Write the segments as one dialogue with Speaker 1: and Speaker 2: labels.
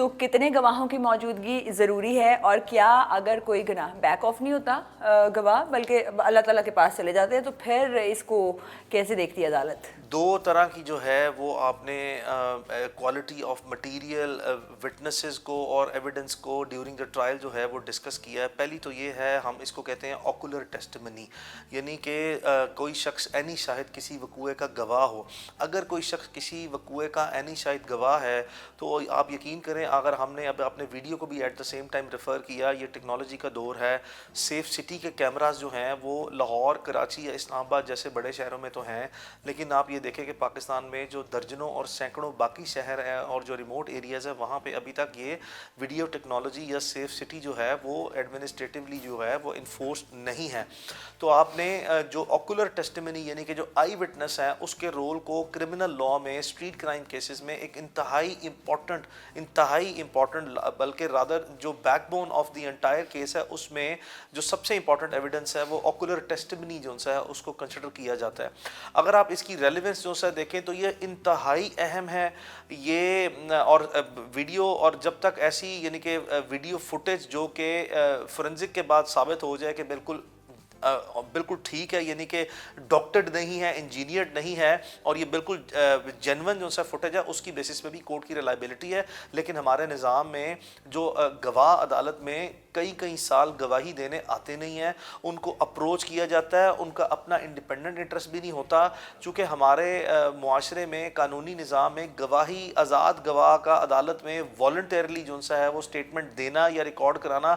Speaker 1: تو کتنے گواہوں کی موجودگی ضروری ہے اور کیا اگر کوئی گناہ بیک آف نہیں ہوتا گواہ بلکہ اللہ تعالیٰ کے پاس چلے جاتے ہیں تو پھر اس کو کیسے دیکھتی ہے عدالت؟
Speaker 2: دو طرح کی جو ہے وہ آپ نے کوالٹی آف مٹیریل وٹنسز کو اور ایویڈنس کو ڈیورنگ دا ٹرائل جو ہے وہ ڈسکس کیا ہے. پہلی تو یہ ہے ہم اس کو کہتے ہیں آکولر ٹیسٹمنی, یعنی کہ کوئی شخص عینی شاہد کسی وقوعے کا گواہ ہو. اگر کوئی شخص کسی وقوعے کا عینی شاہد گواہ ہے تو آپ یقین کریں, اگر ہم نے اب اپنے ویڈیو کو بھی at the same time refer کیا, یہ ٹیکنالوجی کا دور ہے, سیف سٹی کے کیمراز جو ہیں وہ لاہور, کراچی یا اسلام آباد جیسے بڑے شہروں میں تو ہیں, لیکن آپ یہ دیکھیں کہ پاکستان میں جو درجنوں اور سینکڑوں باقی شہر ہیں اور جو ریموٹ ایریاز ہیں وہاں پہ ابھی تک یہ ویڈیو ٹیکنالوجی یا سیف سٹی جو ہے وہ ایڈمنسٹریٹیولی جو ہے وہ انفورس نہیں ہے. تو آپ نے جو آکولر ٹیسٹیمنی یعنی کہ جو آئی وٹنس ہیں اس کے رول کو کرمنل لاء میں, اسٹریٹ کرائم کیسز میں ایک انتہائی امپورٹنٹ بلکہ رادر جو back bone of the entire case ہے اس میں جو سب سے امپورٹنٹ ایویڈنس ہے وہ آکولر ٹیسٹیمنی جو ہے اس کو کنسیڈر کیا جاتا ہے. اگر آپ اس کی ریلیونس جو سا دیکھیں تو یہ انتہائی اہم ہے یہ, اور ویڈیو, اور جب تک ایسی یعنی کہ ویڈیو فوٹیج جو کہ فورنزک کے بعد ثابت ہو جائے کہ بالکل ٹھیک ہے, یعنی کہ ڈاکٹرڈ نہیں ہے, انجینئرڈ نہیں ہے اور یہ بالکل جینون جو سا فوٹیج ہے, اس کی بیسس پہ بھی کورٹ کی ریلائبلٹی ہے. لیکن ہمارے نظام میں جو گواہ عدالت میں کئی سال گواہی دینے آتے نہیں ہیں, ان کو اپروچ کیا جاتا ہے, ان کا اپنا انڈیپینڈنٹ انٹرسٹ بھی نہیں ہوتا, چونکہ ہمارے معاشرے میں قانونی نظام میں گواہی, آزاد گواہ کا عدالت میں والنٹیرلی جو سا ہے وہ اسٹیٹمنٹ دینا یا ریکارڈ کرانا,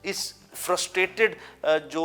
Speaker 2: اس فرسٹریٹڈ جو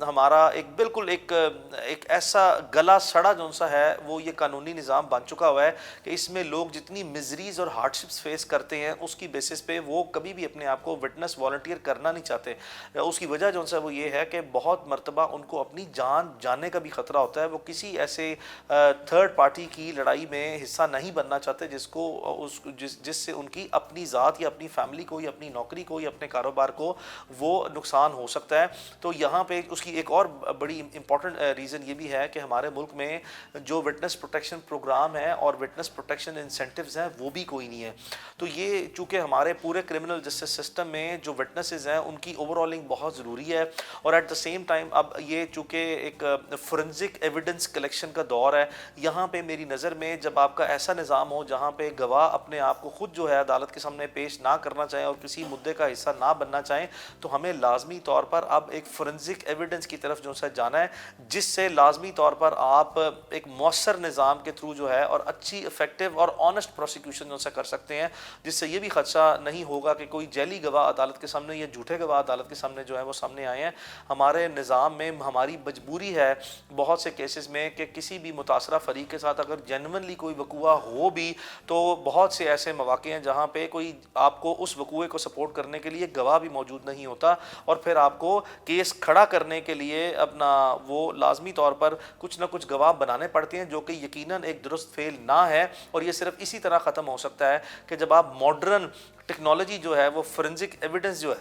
Speaker 2: ہمارا ایک بالکل ایک ایسا گلا سڑا جو سا ہے وہ یہ قانونی نظام بن چکا ہوا ہے کہ اس میں لوگ جتنی مزریز اور ہارڈشپس فیس کرتے ہیں اس کی بیسس پہ وہ کبھی بھی اپنے آپ کو وٹنس والنٹیئر کرنا نہیں چاہتے. اس کی وجہ جو سا وہ یہ ہے کہ بہت مرتبہ ان کو اپنی جان جانے کا بھی خطرہ ہوتا ہے, وہ کسی ایسے تھرڈ پارٹی کی لڑائی میں حصہ نہیں بننا چاہتے جس سے ان کی اپنی ذات یا اپنی فیملی کو یا اپنی نوکری کو یا اپنے کاروبار کو وہ نقصان ہو سکتا ہے. تو یہاں پہ اس کی ایک اور بڑی امپورٹنٹ ریزن یہ بھی ہے کہ ہمارے ملک میں جو وٹنس پروٹیکشن پروگرام ہے اور وٹنس پروٹیکشن انسینٹیوز ہیں وہ بھی کوئی نہیں ہے. تو یہ چونکہ ہمارے پورے کرمنل جسٹس سسٹم میں جو وٹنسز ہیں ان کی اوور آلنگ بہت ضروری ہے, اور ایٹ دا سیم ٹائم اب یہ چونکہ ایک فورنزک ایویڈنس کلیکشن کا دور ہے, یہاں پہ میری نظر میں جب آپ کا ایسا نظام ہو جہاں پہ گواہ اپنے آپ کو خود جو ہے عدالت کے سامنے پیش نہ کرنا چاہیں اور کسی مدعے کا حصہ نہ بننا چاہیں, تو ہمیں لازمی طور پر اب ایک فورنزک ایویڈنس کی طرف جو ہے جانا ہے, جس سے لازمی طور پر آپ ایک مؤثر نظام کے تھرو جو ہے اور اچھی افیکٹو اور آنسٹ پروسیکیوشن جو ہے کر سکتے ہیں, جس سے یہ بھی خدشہ نہیں ہوگا کہ کوئی جعلی گواہ عدالت کے سامنے یا جھوٹے گواہ عدالت کے سامنے جو ہے وہ سامنے آئے ہیں. ہمارے نظام میں ہماری مجبوری ہے بہت سے کیسز میں کہ کسی بھی متاثرہ فریق کے ساتھ اگر جینونلی کوئی وقوعہ ہو بھی تو بہت سے ایسے مواقع ہیں جہاں پہ کوئی آپ کو اس وقوعے کو سپورٹ کرنے کے لیے گواہ بھی موجود نہیں ہوتا, اور پھر آپ کو کیس کھڑا کرنے کے لیے اپنا وہ لازمی طور پر کچھ نہ کچھ گواہ بنانے پڑتے ہیں جو کہ یقیناً ایک درست فعل نہ ہے. اور یہ صرف اسی طرح ختم ہو سکتا ہے کہ جب آپ ماڈرن ٹیکنالوجی جو ہے وہ فورنزک ایویڈنس جو ہے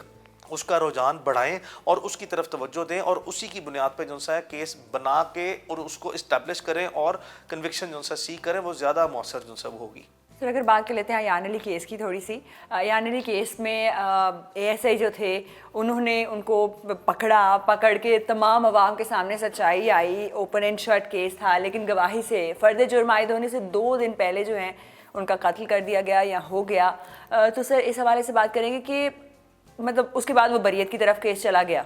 Speaker 2: اس کا رجحان بڑھائیں اور اس کی طرف توجہ دیں, اور اسی کی بنیاد پہ جو سا ہے کیس بنا کے اور اس کو اسٹیبلش کریں اور کنوکشن جو سا سیکھ کریں, وہ زیادہ مؤثر جو سا وہ ہوگی.
Speaker 1: سر اگر بات کر لیتے ہیں ایان علی کیس کی تھوڑی سی, ایان علی کیس میں اے ایس آئی جو تھے انہوں نے ان کو پکڑ کے تمام عوام کے سامنے سچائی آئی, اوپن اینڈ شٹ کیس تھا, لیکن گواہی سے فرد جرم عائد ہونے سے 2 دن پہلے جو ہیں ان کا قتل کر دیا گیا یا ہو گیا. تو سر اس حوالے سے بات کریں گے کہ مطلب اس کے بعد وہ بریت کی طرف کیس چلا گیا,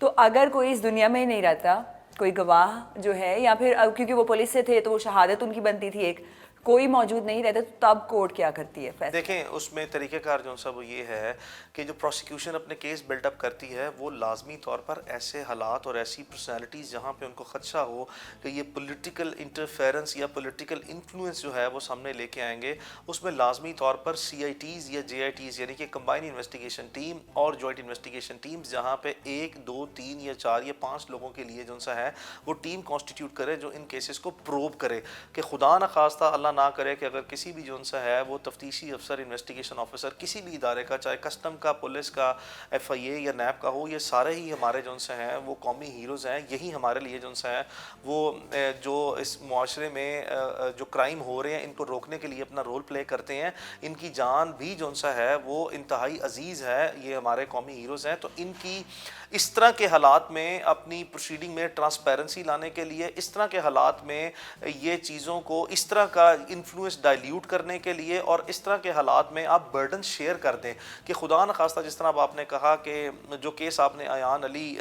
Speaker 1: تو اگر کوئی اس دنیا میں ہی نہیں رہتا, کوئی گواہ جو ہے یا پھر کیونکہ وہ پولیس سے تھے تو وہ شہادت ان کی بنتی تھی, ایک کوئی موجود نہیں رہتا, تو تب کورٹ کیا کرتی ہے فیصلہ؟
Speaker 2: دیکھیں اس میں طریقہ کار جو سا وہ یہ ہے کہ جو پروسیکیوشن اپنے کیس بلڈ اپ کرتی ہے وہ لازمی طور پر ایسے حالات اور ایسی پرسنالٹیز جہاں پہ ان کو خدشہ ہو کہ یہ پولیٹیکل انٹرفیرنس یا پولیٹیکل انفلوئنس جو ہے وہ سامنے لے کے آئیں گے, اس میں لازمی طور پر سی آئی ٹیز یا جے آئی ٹیز یعنی کہ کمبائن انویسٹیگیشن ٹیم اور جوائنٹ انویسٹیگیشن ٹیمز جہاں پہ 1 2 3 یا 4 یا 5 لوگوں کے لیے جو سا ہے وہ ٹیم کانسٹیٹیوٹ کرے جو ان کیسز کو پروب کرے کہ خدا نخواستہ اللہ نہ کرے کہ اگر کسی بھی جو سا ہے وہ تفتیشی افسر انویسٹیگیشن آفیسر کسی بھی ادارے کا, چاہے کسٹم کا, پولیس کا, ایف آئی اے یا نیب کا ہو, یہ سارے ہی ہمارے جو سے ہیں وہ قومی ہیروز ہیں. یہی ہمارے لیے جو سا ہے وہ جو اس معاشرے میں جو کرائم ہو رہے ہیں ان کو روکنے کے لیے اپنا رول پلے کرتے ہیں. ان کی جان بھی جو سا ہے وہ انتہائی عزیز ہے. یہ ہمارے قومی ہیروز ہیں. تو ان کی اس طرح کے حالات میں اپنی پروسیڈنگ میں ٹرانسپیرنسی لانے کے لیے, اس طرح کے حالات میں یہ چیزوں کو اس طرح کا انفلوئنس ڈائلیوٹ کرنے کے لیے, اور اس طرح کے حالات میں آپ برڈن شیئر کر دیں کہ خدا نخواستہ جس طرح آپ نے کہا کہ جو کیس آپ نے ایان علی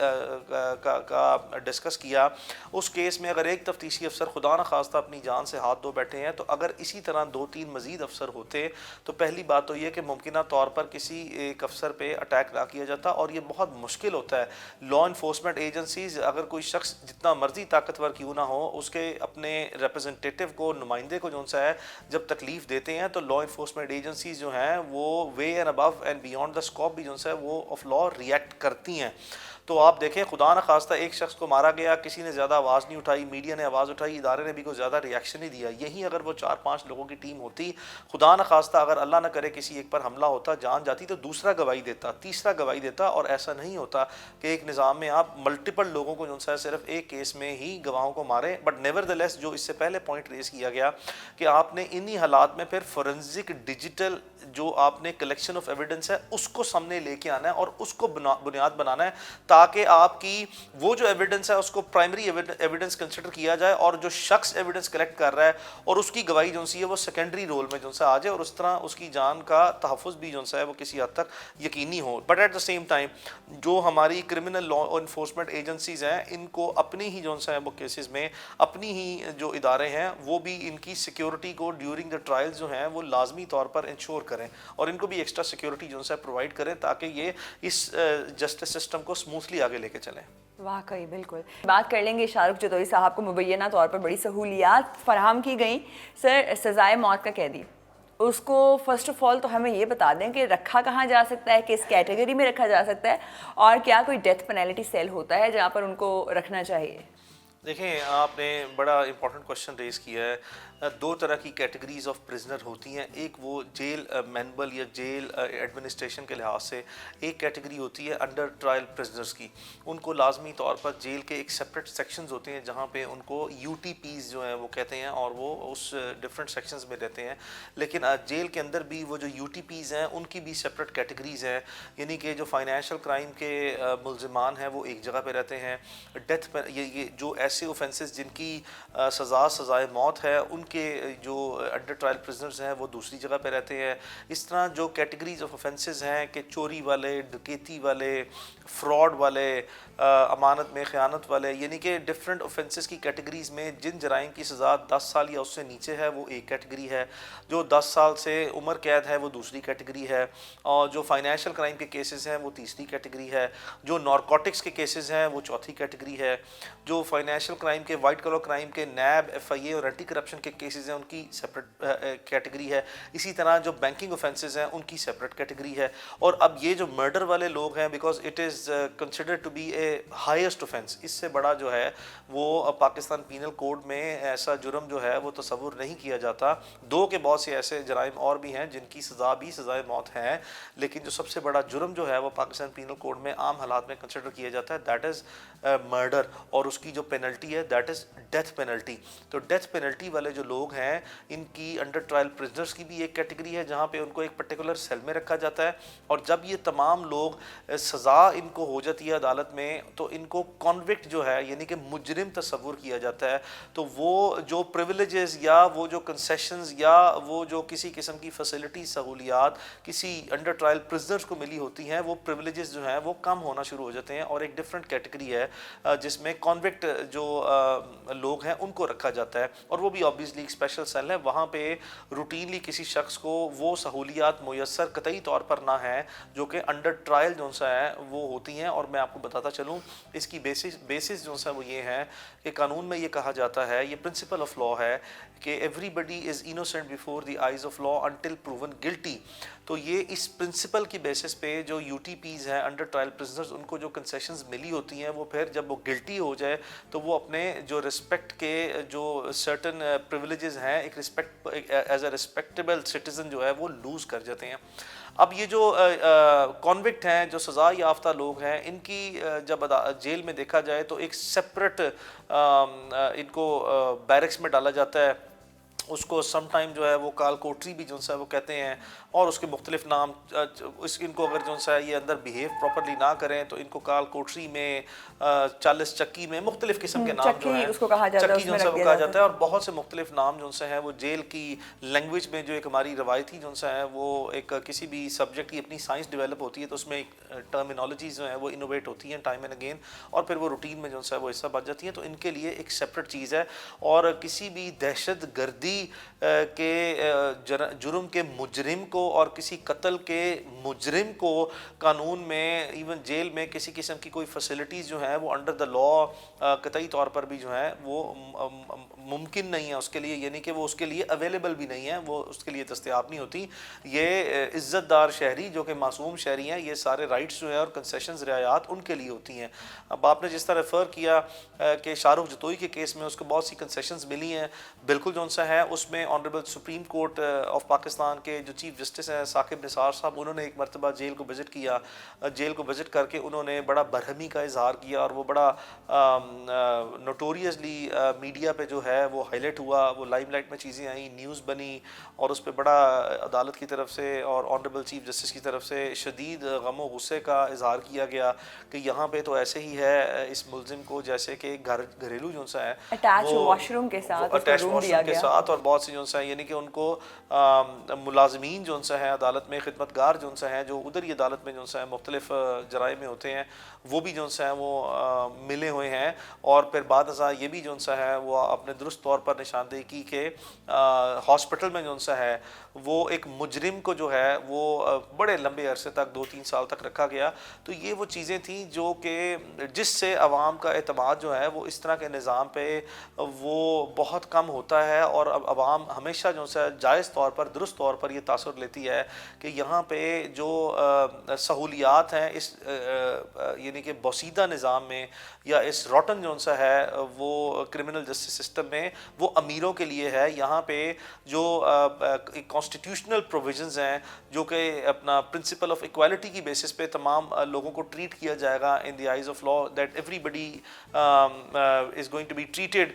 Speaker 2: کا ڈسکس کیا, اس کیس میں اگر ایک تفتیشی افسر خدا نخواستہ اپنی جان سے ہاتھ دھو بیٹھے ہیں, تو اگر اسی طرح 2-3 مزید افسر ہوتے تو پہلی بات تو یہ کہ ممکنہ طور پر کسی ایک افسر پہ اٹیک نہ کیا جاتا, اور یہ بہت مشکل ہوتا ہے. لا انفورسمنٹ ایجنسیز, اگر کوئی شخص جتنا مرضی طاقتور کیوں نہ ہو, اس کے اپنے ریپرزنٹیٹیو کو, نمائندے کو جو سا ہے جب تکلیف دیتے ہیں, تو لا انفورسمنٹ ایجنسیز جو ہیں وہ way and above and beyond the scope بھی جو سا ہے وہ آف لا ریئیکٹ کرتی ہیں. تو آپ دیکھیں خدا نخواستہ ایک شخص کو مارا گیا, کسی نے زیادہ آواز نہیں اٹھائی, میڈیا نے آواز اٹھائی, ادارے نے بھی کوئی زیادہ ریئیکشن نہیں دیا. یہی اگر وہ 4-5 لوگوں کی ٹیم ہوتی, خدا نخواستہ اگر اللہ نہ کرے کسی ایک پر حملہ ہوتا, جان جاتی, تو دوسرا گواہی دیتا, تیسرا گواہی دیتا, اور ایسا نہیں ہوتا کہ ایک نظام میں آپ ملٹیپل لوگوں کو جو ہے صرف ایک کیس میں ہی گواہوں کو ماریں. بٹ نیور دی لیس, جو اس سے پہلے پوائنٹ ریز کیا گیا کہ آپ نے انہی حالات میں پھر فورنزک ڈیجیٹل جو آپ نے کلیکشن آف ایویڈنس ہے اس کو سامنے لے کے آنا ہے, اور اس کو بنیاد بنانا ہے, تاکہ آپ کی وہ جو ایویڈنس ہے اس کو پرائمری ایویڈنس کنسیڈر کیا جائے, اور جو شخص ایویڈنس کلیکٹ کر رہا ہے اور اس کی گواہی جو سی ہے وہ سیکنڈری رول میں جو سا آ جائے, اور اس طرح اس کی جان کا تحفظ بھی جو سا ہے وہ کسی حد تک یقینی ہو. But at the same time جو ہماری کرمنل لا انفورسمنٹ ایجنسیز ہیں, ان کو اپنی ہی جو سا ہے وہ کیسز میں اپنی ہی جو ادارے ہیں وہ بھی ان کی سیکیورٹی کو ڈیورنگ دا ٹرائل جو ہیں وہ لازمی طور پر انشور کریں, اور ان کو بھی ایکسٹرا سیکیورٹی جو ہے پرووائڈ کریں, تاکہ یہ اس جسٹس سسٹم کو اسموتھلی آگے لے کے چلیں.
Speaker 1: واقعی بالکل. بات کر لیں گے شاہ رخ جتوئی صاحب کو مبینہ طور پر بڑی سہولیات فراہم کی گئیں. سر, سزائے موت کا قیدی, اس کو فرسٹ آف آل تو ہمیں یہ بتا دیں کہ رکھا کہاں جا سکتا ہے, کس کیٹیگری میں رکھا جا سکتا ہے, اور کیا کوئی ڈیتھ پینلٹی سیل ہوتا ہے جہاں پر ان کو رکھنا چاہیے؟
Speaker 2: دیکھیں, آپ نے بڑا امپورٹنٹ کوشچن ریز کیا ہے. 2 طرح کی کیٹیگریز آف پرزنر ہوتی ہیں. ایک وہ جیل مینبل یا جیل ایڈمنسٹریشن کے لحاظ سے ایک کیٹیگری ہوتی ہے انڈر ٹرائل پرزنرز کی. ان کو لازمی طور پر جیل کے ایک سپریٹ سیکشنز ہوتے ہیں جہاں پہ ان کو یو ٹی پیز جو ہیں وہ کہتے ہیں, اور وہ اس ڈفرینٹ سیکشنز میں رہتے ہیں. لیکن جیل کے اندر بھی وہ جو یو ٹی پیز ہیں ان کی بھی سپریٹ کیٹیگریز ہیں, یعنی کہ جو فائنینشیل کرائم کے ملزمان ہیں وہ ایک جگہ پہ رہتے ہیں. ڈیتھ پہ یہ جو ایسے اوفینسز جن کی سزائے موت ہے, ان کے جو انڈر ٹرائل پرزنرز ہیں وہ دوسری جگہ پہ رہتے ہیں. اس طرح جو کیٹیگریز آف اوفینسز ہیں کہ چوری والے, ڈکیتی والے, فراڈ والے, امانت میں خیانت والے, یعنی کہ ڈفرینٹ اوفینسز کی کیٹیگریز میں جن جرائم کی سزا 10 سال یا اس سے نیچے ہے وہ ایک کیٹیگری ہے, جو 10 سال سے عمر قید ہے وہ دوسری کیٹیگری ہے, اور جو فائنینشیل کرائم کے کیسز ہیں وہ تیسری کیٹیگری ہے, جو نارکوٹکس کے کیسز ہیں وہ چوتھی کیٹیگری ہے, جو فائنینشیل کرائم کے, وائٹ کلر کرائم کے, نیب, ایف آئی اے اور اینٹی کرپشن کے کیسز ہیں ان کی سپریٹ کیٹیگری ہے. اسی طرح جو بینکنگ اوفینسز ہیں ان کی سپریٹ کیٹیگری ہے. اور اب یہ جو مرڈر والے لوگ ہیں, because it is considered to be a highest offence, اس سے بڑا جو ہے وہ پاکستان پینل کوڈ میں ایسا جرم جو ہے وہ تصور نہیں کیا جاتا. دو کے بہت سے ایسے جرائم اور بھی ہیں جن کی سزا بھی سزائے موت ہے, لیکن جو سب سے بڑا جرم جو ہے وہ پاکستان پینل کوڈ میں عام حالات میں کنسیڈر کیا جاتا ہے, دیٹ از مرڈر, اور اس کی جو پینلٹی ہے دیٹ از ڈیتھ پینلٹی. تو ڈیتھ پینلٹی والے جو لوگ ہیں ان کی انڈر ٹرائل پرزنرز کی بھی ایک کیٹیگری ہے جہاں پہ ان کو ایک پرٹیکولر سیل میں رکھا جاتا ہے, اور جب یہ تمام لوگ سزا ان کو ہو جاتی ہے عدالت میں تو ان کو کانوکٹ جو ہے یعنی کہ مجرم تصور کیا جاتا ہے. تو وہ جو پریویلیجز یا وہ جو کنسیشنز یا وہ جو کسی قسم کی فیسلٹی سہولیات کسی انڈر ٹرائل پرزنرز کو ملی ہوتی ہیں, وہ پریویلیجز جو ہیں وہ کم ہونا شروع ہو جاتے ہیں, اور ایک ڈفرینٹ کیٹیگری ہے جس میں کانوکٹ جو لوگ ہیں ان کو رکھا جاتا ہے, اور وہ بھی آبویسلی ایک اسپیشل سیل ہے. وہاں پہ روٹینلی کسی شخص کو وہ سہولیات میسر قطعی طور پر نہ ہیں جو کہ انڈر ٹرائل جو سا ہے وہ ہوتی ہیں. اور میں آپ کو بتاتا چلوں اس کی بیسس جو سا وہ یہ ہے کہ قانون میں یہ کہا جاتا ہے, یہ پرنسپل آف لا ہے کہ everybody is innocent before the eyes of law until proven guilty. تو یہ اس پرنسپل کی بیسس پہ جو یو ٹی پیز ہیں انڈر ٹرائل پرزنرز ان کو جو کنسیشنز ملی ہوتی ہیں وہ پھر جب وہ گلٹی ہو جائے تو وہ اپنے جو رسپیکٹ کے جو سرٹن پریویلیجز ہیں ایک respect as a respectable citizen جو ہے وہ لوز کر جاتے ہیں. اب یہ جو کانوکٹ ہیں جو سزا یافتہ لوگ ہیں ان کی جب جیل میں دیکھا جائے تو ایک سپریٹ ان کو بیرکس میں ڈالا جاتا ہے. اس کو سم ٹائم جو ہے وہ کال کوٹری بھی جو ہے وہ کہتے ہیں اور اس کے مختلف نام. ان کو اگر جو ہے یہ اندر بیہیو پراپرلی نہ کریں تو ان کو کال کوٹری میں 40 چکی میں مختلف قسم کے نام جو ہیں
Speaker 1: اس کو کہا جاتا ہے,
Speaker 2: چکی جو ہے وہ کہا جاتا ہے اور بہت سے مختلف نام جو ہیں وہ جیل کی لینگویج میں جو ایک ہماری روایتی جو ہے وہ ایک کسی بھی سبجیکٹ کی اپنی سائنس ڈیولپ ہوتی ہے تو اس میں ایک ٹرمینالوجیز جو ہیں وہ انوویٹ ہوتی ہیں ٹائم اینڈ اگین اور پھر وہ روٹین میں جو ہے وہ حصہ بن جاتی ہیں. تو ان کے لیے ایک سپریٹ چیز ہے اور کسی بھی دہشت گردی کے جرم کے مجرم کو اور کسی قتل کے مجرم کو قانون میں ایون جیل میں کسی قسم کی کوئی فیسلٹیز جو ہیں وہ انڈر دا لا قطعی طور پر بھی جو ہیں وہ ممکن نہیں ہے اس کے لیے, یعنی کہ وہ اس کے لیے اویلیبل بھی نہیں ہے, وہ اس کے لیے دستیاب نہیں ہوتی. یہ عزت دار شہری جو کہ معصوم شہری ہیں یہ سارے رائٹس جو ہیں اور کنسیشنز رعایات ان کے لیے ہوتی ہیں. اب آپ نے جس طرح ریفر کیا کہ شاہ رخ جتوئی کے کیس میں اس کو بہت سی کنسیشنز ملی ہیں, بالکل جو سا ہے اس میں honourable supreme court of Pakistan کے جو چیف جسٹس ہیں ثاقب نثار صاحب انہوں نے ایک مرتبہ جیل کو وزٹ کیا. جیل کو وزٹ کر کے انہوں نے بڑا برہمی کا اظہار کیا اور وہ بڑا نوٹوریسلی میڈیا پہ جو ہے وہ ہائی لائٹ ہوا, وہ لائم لائٹ میں چیزیں آئیں, نیوز بنی اور اس پہ بڑا عدالت کی طرف سے اور آنریبل چیف جسٹس کی طرف سے شدید غم و غصے کا اظہار کیا گیا کہ یہاں پہ تو ایسے ہی ہے اس ملزم کو جیسے کہ گھریلو جو سا ہے
Speaker 1: اٹیچ واش روم کے ساتھ
Speaker 2: اٹیچ واش روم کے ساتھ اور بہت سی جو سا یعنی کہ ان کو ملازمین جو سا ہے عدالت میں خدمت گار جو سا ہیں جو ادھر ہی عدالت میں جو سا ہے مختلف جرائم میں ہوتے ہیں وہ بھی جو سا ہے وہ ملے ہوئے ہیں. اور پھر بعد ازاں یہ بھی جو سا ہے وہ اپنے درست طور پر نشاندہی کی کہ ہاسپٹل میں جو سا ہے وہ ایک مجرم کو جو ہے وہ بڑے لمبے عرصے تک 2-3 سال تک رکھا گیا. تو یہ وہ چیزیں تھیں جو کہ جس سے عوام کا اعتماد جو ہے وہ اس طرح کے نظام پہ وہ بہت کم ہوتا ہے اور اب عوام ہمیشہ جو ہے جائز طور پر درست طور پر یہ تاثر لیتی ہے کہ یہاں پہ جو سہولیات ہیں اس یعنی کہ بوسیدہ نظام میں یا اس روٹن جو سا ہے وہ کرمنل جسٹس سسٹم میں وہ امیروں کے لیے ہے. یہاں پہ جو کانسٹیٹیوشنل پروویژنز ہیں جو کہ اپنا پرنسپل آف ایکوالٹی کی بیسس پہ تمام لوگوں کو ٹریٹ کیا جائے گا in the eyes of law that everybody is going to be treated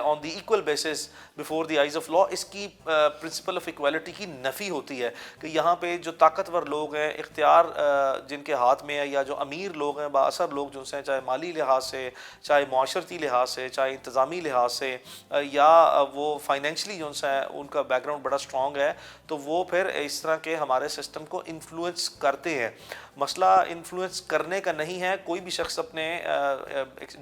Speaker 2: on the equal basis before the eyes of law, اس کی پرنسپل آف ایکوالٹی کی نفی ہوتی ہے کہ یہاں پہ جو طاقتور لوگ ہیں اختیار جن کے ہاتھ میں ہے یا جو امیر لوگ ہیں با اثر لوگ جو ہیں چاہے مالی لحاظ سے چاہے معاشرتی لحاظ سے چاہے انتظامی لحاظ سے یا وہ فائنینشلی جو ہے ان کا بیک گراؤنڈ بڑا اسٹرانگ ہے تو وہ پھر اس طرح کے ہمارے سسٹم کو انفلوئنس کرتے ہیں. مسئلہ انفلوئنس کرنے کا نہیں ہے, کوئی بھی شخص اپنے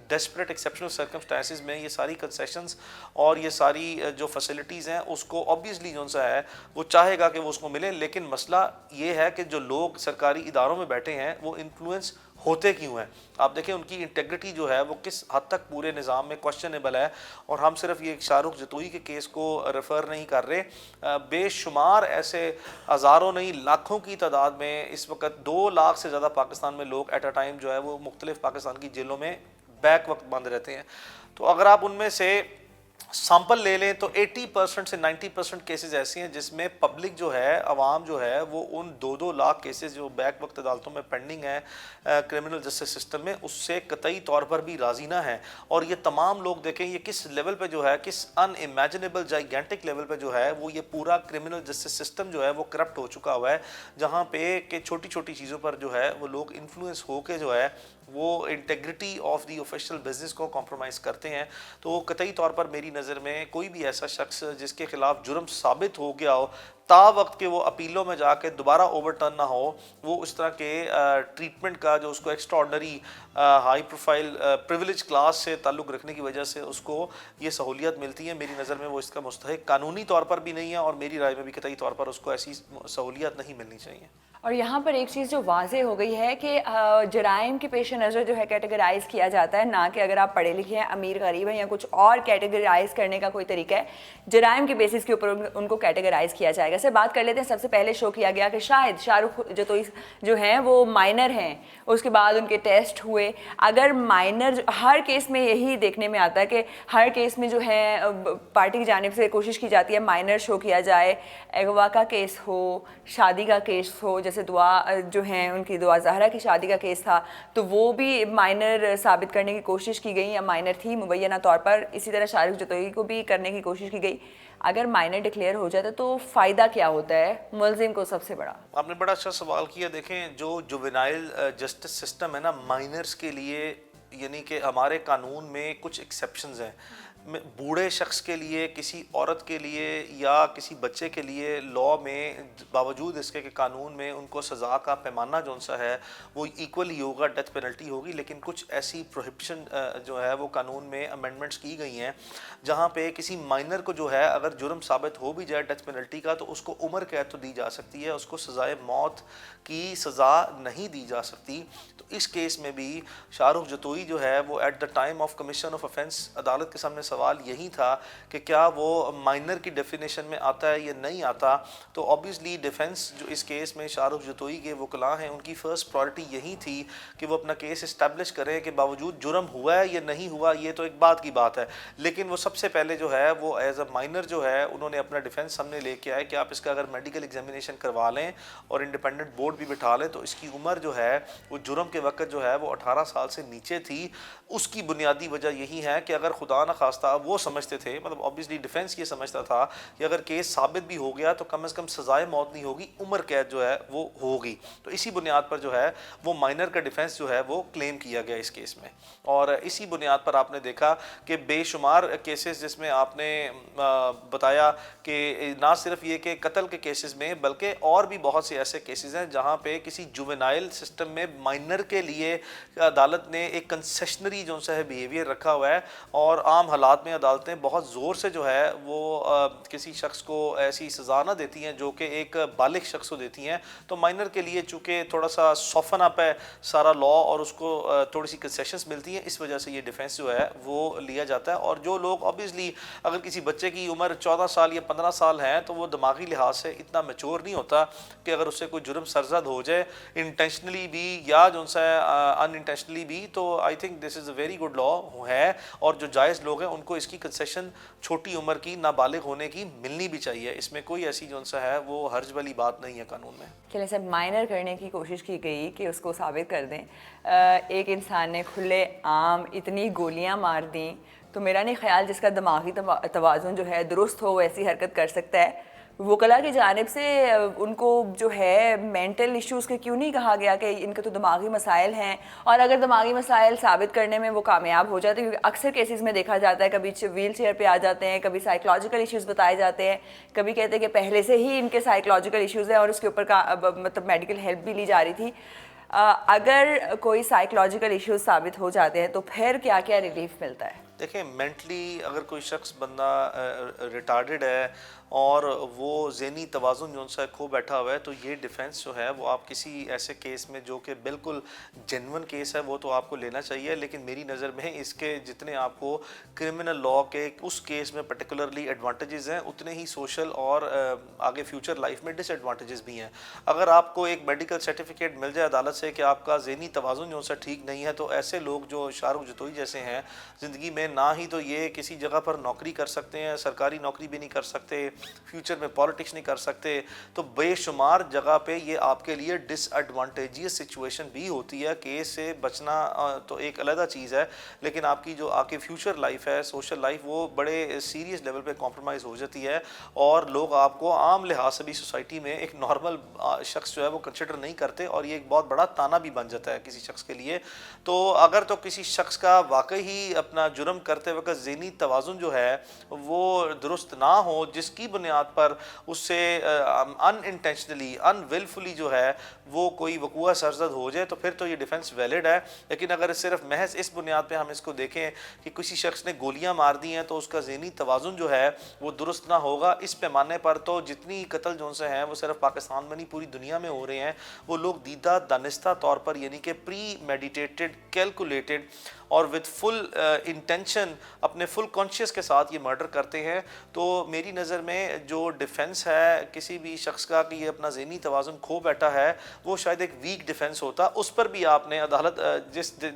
Speaker 2: ڈیسپریٹ ایکسیپشنل سرکمسٹانسز میں یہ ساری کنسیشنز اور یہ ساری جو فیسلٹیز ہیں اس کو آبویسلی جو سا ہے وہ چاہے گا کہ وہ اس کو ملے, لیکن مسئلہ یہ ہے کہ جو لوگ سرکاری اداروں میں بیٹھے ہیں وہ انفلوئنس ہوتے کیوں ہیں. آپ دیکھیں ان کی انٹیگریٹی جو ہے وہ کس حد تک پورے نظام میں کوشچنیبل ہے. اور ہم صرف یہ شاہ رخ جتوئی کے کیس کو ریفر نہیں کر رہے, بے شمار ایسے ہزاروں نہیں لاکھوں کی تعداد میں اس وقت 2 لاکھ سے زیادہ پاکستان میں لوگ ایٹ اے ٹائم جو ہے وہ مختلف پاکستان کی جیلوں میں بیک وقت بند رہتے ہیں. تو اگر آپ ان میں سے سیمپل لے لیں تو 80% سے 90% کیسز ایسی ہیں جس میں پبلک جو ہے عوام جو ہے وہ ان 2-2 لاکھ کیسز جو بیک وقت عدالتوں میں پینڈنگ ہیں کرمنل جسٹس سسٹم میں اس سے قطعی طور پر بھی راضی نہ ہیں. اور یہ تمام لوگ دیکھیں یہ کس لیول پہ جو ہے کس ان امیجنیبل جائگینٹک لیول پہ جو ہے وہ یہ پورا کرمنل جسٹس سسٹم جو ہے وہ کرپٹ ہو چکا ہوا ہے, جہاں پہ کہ چھوٹی چھوٹی چیزوں پر جو ہے وہ لوگ انفلوئنس ہو کے جو ہے وہ integrity of the official business کو کمپرومائز کرتے ہیں. تو قطعی طور پر میری نظر میں کوئی بھی ایسا شخص جس کے خلاف جرم ثابت ہو گیا ہو تا وقت کہ وہ اپیلوں میں جا کے دوبارہ اوور ٹرن نہ ہو, وہ اس طرح کے ٹریٹمنٹ کا جو اس کو extra ordinary high profile privilege class سے تعلق رکھنے کی وجہ سے اس کو یہ سہولیت ملتی ہے, میری نظر میں وہ اس کا مستحق قانونی طور پر بھی نہیں ہے اور میری رائے میں بھی قطعی طور پر اس کو ایسی سہولیت نہیں ملنی چاہیے.
Speaker 1: اور یہاں پر ایک چیز جو واضح ہو گئی ہے کہ جرائم کے پیش نظر جو ہے کیٹیگرائز کیا جاتا ہے, نہ کہ اگر آپ پڑھے لکھے ہیں امیر غریب ہیں یا کچھ اور کیٹیگرائز کرنے کا کوئی طریقہ ہے, جرائم کے بیسس کے اوپر ان کو کیٹیگرائز کیا جائے گا. جیسے بات کر لیتے ہیں, سب سے پہلے شو کیا گیا کہ شاید شاہ رخ جتوئی جو ہیں وہ مائنر ہیں, اس کے بعد ان کے ٹیسٹ ہوئے. اگر مائنر, ہر کیس میں یہی دیکھنے میں آتا ہے کہ ہر کیس میں جو ہے پارٹی کی جانب سے کوشش کی جاتی ہے مائنر شو کیا جائے, اغوا کا کیس ہو, شادی کا کیس ہو, جیسے دعا جو ہیں ان کی دعا زہرا کی شادی کا کیس تھا تو وہ بھی مائنر ثابت کرنے کی کوشش کی گئی یا مائنر تھی مبینہ طور پر. اسی طرح شاہ رخ جتوئی کو بھی کرنے کی کوشش کی گئی. اگر مائنر ڈکلیئر ہو جاتا تو فائدہ کیا ہوتا ہے ملزم کو سب سے بڑا؟
Speaker 2: آپ نے بڑا اچھا سوال کیا. دیکھیں جو جوینائل جسٹس سسٹم ہے نا مائنرز کے لیے, یعنی کہ ہمارے قانون میں کچھ ایکسیپشنز ہیں. بوڑھے شخص کے لیے, کسی عورت کے لیے یا کسی بچے کے لیے لاء میں باوجود اس کے کہ قانون میں ان کو سزا کا پیمانہ جو سا ہے وہ ایکول ہی ہوگا, ڈیتھ پینلٹی ہوگی, لیکن کچھ ایسی پروہیبشن جو ہے وہ قانون میں امینڈمنٹس کی گئی ہیں جہاں پہ کسی مائنر کو جو ہے اگر جرم ثابت ہو بھی جائے ڈیتھ پینلٹی کا تو اس کو عمر قید تو دی جا سکتی ہے, اس کو سزائے موت کی سزا نہیں دی جا سکتی. تو اس کیس میں بھی شاہ رخ جتوئی جو ہے وہ at the time of commission of offence عدالت کے سامنے سوال یہی تھا کہ کیا وہ مائنر کی ڈیفینیشن میں آتا ہے یا نہیں آتا. تو آبویسلی ڈیفینس جو اس کیس میں شاہ رخ جتوئی کے وکلاء ہیں ان کی فرسٹ پرائرٹی یہی تھی کہ وہ اپنا کیس اسٹیبلش کریں کہ باوجود جرم ہوا ہے یا نہیں ہوا یہ تو ایک بات کی بات ہے, لیکن وہ سب سے پہلے جو ہے وہ ایز اے مائنر جو ہے انہوں نے اپنا ڈیفینس سامنے لے کے آئے کہ آپ اس کا اگر میڈیکل ایگزامینیشن کروا لیں اور انڈیپینڈنٹ بورڈ بھی بٹھا لیں تو اس کی عمر جو ہے وہ جرم کے وقت جو ہے وہ 18 سال سے نیچے تھی. اس کی بنیادی وجہ یہی ہے کہ اگر خدا نخواستہ وہ سمجھتے تھے, مطلب آبویسلی ڈیفینس یہ سمجھتا تھا کہ اگر کیس ثابت بھی ہو گیا تو کم از کم سزائے موت نہیں ہوگی, عمر قید جو ہے وہ ہوگی. تو اسی بنیاد پر جو ہے وہ مائنر کا ڈیفینس جو ہے وہ کلیم کیا گیا اس کیس میں, اور اسی بنیاد پر آپ نے دیکھا کہ بے شمار کیسز جس میں آپ نے بتایا کہ نہ صرف یہ کہ قتل کے کیسز میں بلکہ اور بھی بہت سے ایسے کیسز ہیں جہاں پہ کسی جوینائل سسٹم میں مائنر کے لیے عدالت نے ایک کنسیشنری جو سا ہے بیہیویئر رکھا ہوا ہے, اور عام حالات میں عدالتیں بہت زور سے جو ہے وہ کسی شخص کو ایسی سزا نہ دیتی ہیں جو کہ ایک بالغ شخص کو دیتی ہیں. تو مائنر کے لیے چونکہ تھوڑا سا سافن اپ ہے سارا لاء اور اس کو تھوڑی سی کنسیشنز ملتی ہیں, اس وجہ سے یہ ڈیفینس جو ہے وہ لیا جاتا ہے. اور جو لوگ آبویسلی اگر کسی بچے کی عمر 14 سال یا 15 سال ہے تو وہ دماغی لحاظ سے اتنا میچور نہیں ہوتا کہ اگر اس سے کوئی جرم سرزد ہو جائے انٹینشنلی بھی یا جو سا ان انٹینشنلی بھی, تو I think this is a very good law ہے, اور جو جائز لوگ ہیں ان کو اس کی کنسیشن چھوٹی عمر کی نابالغ ہونے کی ملنی بھی چاہیے. اس میں کوئی ایسی جو سا ہے وہ حرج والی بات نہیں ہے قانون میں.
Speaker 1: چلیں سب مائنر کرنے کی کوشش کی گئی کہ اس کو ثابت کر دیں, ایک انسان نے کھلے عام اتنی گولیاں مار دیں تو میرا نہیں خیال جس کا دماغی توازن جو ہے درست ہو ویسی حرکت کر سکتا ہے. وکلاء کی جانب سے ان کو جو ہے مینٹل ایشوز کے کیوں نہیں کہا گیا کہ ان کے تو دماغی مسائل ہیں, اور اگر دماغی مسائل ثابت کرنے میں وہ کامیاب ہو جاتے ہیں, کیونکہ اکثر کیسز میں دیکھا جاتا ہے کبھی ویل چیئر پہ آ جاتے ہیں, کبھی سائیکلوجیکل ایشوز بتائے جاتے ہیں, کبھی کہتے ہیں کہ پہلے سے ہی ان کے سائیکلوجیکل ایشوز ہیں اور اس کے اوپر مطلب میڈیکل ہیلپ بھی لی جا رہی تھی. اگر کوئی سائیکلوجیکل ایشوز ثابت ہو جاتے ہیں تو پھر کیا کیا ریلیف ملتا ہے؟
Speaker 2: دیکھیں مینٹلی اگر کوئی شخص بندہ ریٹارڈڈ ہے اور وہ ذہنی توازن جو سا کھو بیٹھا ہوا ہے تو یہ ڈیفینس جو ہے وہ آپ کسی ایسے کیس میں جو کہ بالکل جینون کیس ہے وہ تو آپ کو لینا چاہیے, لیکن میری نظر میں اس کے جتنے آپ کو کرمنل لاء کے اس کیس میں پرٹیکولرلی ایڈوانٹیجز ہیں اتنے ہی سوشل اور آگے فیوچر لائف میں ڈس ایڈوانٹیجز بھی ہیں. اگر آپ کو ایک میڈیکل سرٹیفکیٹ مل جائے عدالت سے کہ آپ کا ذہنی توازن جو سا ٹھیک نہیں ہے تو ایسے لوگ جو شاہ رخ جتوئی جیسے ہیں زندگی میں نہ ہی تو یہ کسی جگہ پر نوکری کر سکتے ہیں, سرکاری نوکری بھی نہیں کر سکتے, فیوچر میں پالیٹکس نہیں کر سکتے, تو بے شمار جگہ پہ یہ آپ کے لیے ڈس ایڈوانٹیجیس سچویشن بھی ہوتی ہے. کیس سے بچنا تو ایک علیحدہ چیز ہے, لیکن آپ کی جو آپ کی فیوچر لائف ہے, سوشل لائف, وہ بڑے سیریس لیول پہ کمپرومائز ہو جاتی ہے, اور لوگ آپ کو عام لحاظ سے بھی سوسائٹی میں ایک نارمل شخص جو ہے وہ کنسیڈر نہیں کرتے, اور یہ ایک بہت بڑا تانا بھی بن جاتا ہے کسی شخص کے لیے. تو اگر تو کسی شخص کا واقعی ہی اپنا جرم کرتے وقت ذہنی توازن جو ہے وہ درست نہ ہو, جس کی بنیاد پر اس سے ان انٹینشنلی ان ویلفلی جو ہے وہ کوئی وقوع سرزد ہو جائے تو پھر تو یہ ڈیفینس ویلڈ ہے. لیکن اگر صرف محض اس بنیاد پہ ہم اس کو دیکھیں کہ کسی شخص نے گولیاں مار دی ہیں تو اس کا ذہنی توازن جو ہے وہ درست نہ ہوگا, اس پیمانے پر تو جتنی قتل جو سے ہیں وہ صرف پاکستان میں نہیں پوری دنیا میں ہو رہے ہیں, وہ لوگ دیدہ دانستہ طور پر یعنی کہ پری میڈیٹیٹڈ کیلکولیٹڈ اور وتھ فل انٹینشن اپنے فل کانشیس کے ساتھ یہ مرڈر کرتے ہیں، تو میری نظر میں جو ڈیفنس ہے کسی بھی شخص کا کہ یہ اپنا ذہنی توازن کھو بیٹھا ہے، وہ شاید ایک ویک ڈیفنس ہوتا. اس پر بھی آپ نے عدالت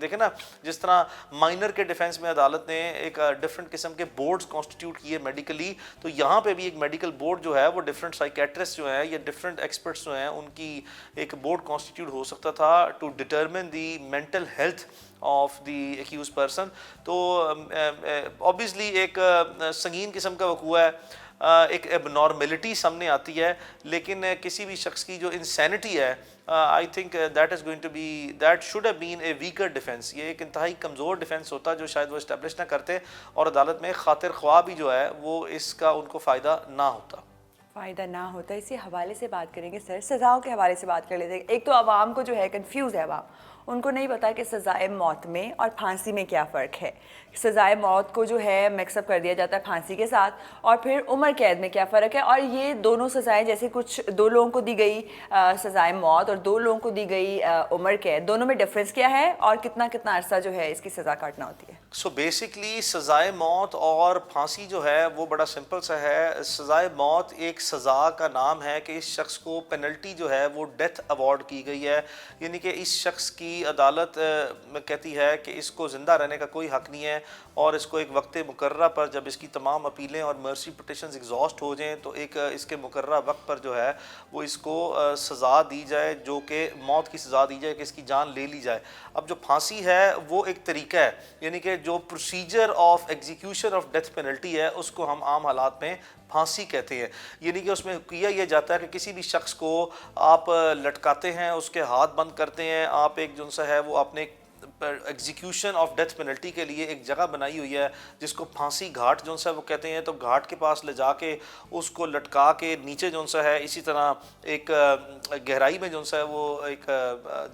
Speaker 2: دیکھیں نا، جس طرح مائنر کے ڈیفنس میں عدالت نے ایک ڈفرینٹ قسم کے بورڈز کانسٹیٹیوٹ کیے میڈیکلی، تو یہاں پہ بھی ایک میڈیکل بورڈ جو ہے وہ ڈفرینٹ سائیکیٹرسٹ جو ہیں یا ڈفرینٹ ایکسپرٹس جو ہیں ان کی ایک بورڈ کانسٹیٹیوٹ ہو سکتا تھا to determine the mental health of the accused person. تو اوبیسلی ایک سنگین قسم کا وقوع ہے، ایک اب نارملٹی سامنے آتی ہے، لیکن کسی بھی شخص کی جو انسینٹی ہے I think that is going to be that should have been a weaker defence. یہ ایک انتہائی کمزور ڈیفینس ہوتا جو شاید وہ اسٹیبلش نہ کرتے، اور عدالت میں خاطر خواہ بھی جو ہے وہ اس کا ان کو فائدہ نہ ہوتا.
Speaker 1: اسی حوالے سے بات کریں گے سر، سزاؤں کے حوالے سے بات کر لیتے ہیں. ایک تو عوام کو جو ہے کنفیوز ہے، عوام ان کو نہیں پتا کہ سزائے موت میں اور پھانسی میں کیا فرق ہے. سزائے موت کو جو ہے مکس اپ کر دیا جاتا ہے پھانسی کے ساتھ، اور پھر عمر قید میں کیا فرق ہے. اور یہ دونوں سزائیں جیسے کچھ 2 لوگوں کو دی گئی سزائے موت اور 2 لوگوں کو دی گئی عمر قید، دونوں میں ڈفرینس کیا ہے اور کتنا عرصہ جو ہے اس کی سزا کاٹنا ہوتی ہے؟
Speaker 2: سو بیسکلی سزائے موت اور پھانسی جو ہے وہ بڑا سمپل سا ہے. سزائے موت ایک سزا کا نام ہے کہ اس شخص کو پینلٹی جو ہے وہ ڈیتھ ایوارڈ کی گئی ہے، یعنی کہ اس شخص کی عدالت کہتی ہے کہ اس کو زندہ رہنے کا کوئی حق نہیں ہے، اور اس کو ایک وقت مقررہ پر جب اس کی تمام اپیلیں اور مرسی پٹیشنز ایگزاسٹ ہو جائیں تو ایک اس کے مقررہ وقت پر جو ہے وہ اس کو سزا دی جائے، جو کہ موت کی سزا دی جائے کہ اس کی جان لے لی جائے. اب جو پھانسی ہے وہ ایک طریقہ ہے، یعنی کہ جو procedure of execution of death penalty ہے اس کو ہم عام حالات میں پھانسی کہتے ہیں. یعنی کہ اس میں کیا یہ جاتا ہے کہ کسی بھی شخص کو آپ لٹکاتے ہیں، اس کے ہاتھ بند کرتے ہیں، آپ ایک جو سا ہے وہ اپنے ایگزیکیوشن آف ڈیتھ پینلٹی کے لیے ایک جگہ بنائی ہوئی ہے جس کو پھانسی گھاٹ جو سا وہ کہتے ہیں. تو گھاٹ کے پاس لے جا کے اس کو لٹکا کے نیچے جو سا ہے اسی طرح ایک گہرائی میں جو سا ہے وہ ایک